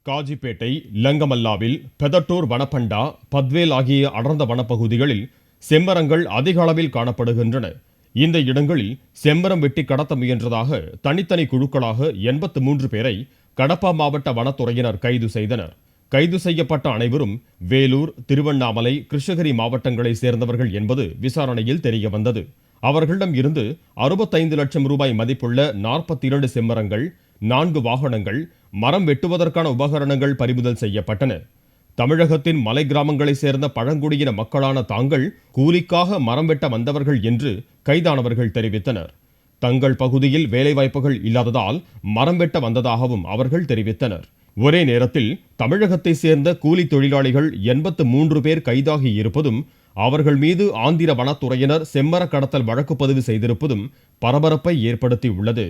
காஜிப்பேட்டை, லங்கமல்லாவில், பெதட்டூர் வனப்பண்டா, பத்வேல் ஆகிய அடர்ந்த வனப்பகுதிகளில் செம்மரங்கள் அதிக அளவில் காணப்படுகின்றன. இந்த இடங்களில் செம்மரம் வெட்டி கடத்த முயன்றதாக தனித்தனி குழுக்களாக 83 பேரை கடப்பா மாவட்ட வனத்துறையினர் கைது செய்தனர். கைது செய்யப்பட்ட அனைவரும் வேலூர், திருவண்ணாமலை, கிருஷ்ணகிரி மாவட்டங்களை சேர்ந்தவர்கள் என்பது விசாரணையில் தெரியவந்தது. அவர்களிடம் இருந்து 65 லட்சம் ரூபாய் மதிப்புள்ள 42 செம்மரங்கள், 4 வாகனங்கள், மரம் வெட்டுவதற்கான உபகரணங்கள் பறிமுதல் செய்யப்பட்டன. தமிழகத்தின் மலை கிராமங்களை சேர்ந்த பழங்குடியின மக்களான தாங்கள் கூலிக்காக மரம் வெட்ட வந்தவர்கள் என்று கைதானவர்கள் தெரிவித்தனர். தங்கள் பகுதியில் வேலைவாய்ப்புகள் இல்லாததால் மரம் வெட்ட வந்ததாகவும் அவர்கள் தெரிவித்தனர். ஒரே நேரத்தில் தமிழகத்தை சேர்ந்த கூலி தொழிலாளிகள் 83 பேர் கைதாகி இருப்பதும், அவர்கள் மீது ஆந்திர வனத்துறையினர் செம்மர கடத்தல் வழக்கு பதிவு செய்திருப்பதும் பரபரப்பை ஏற்படுத்தியுள்ளது.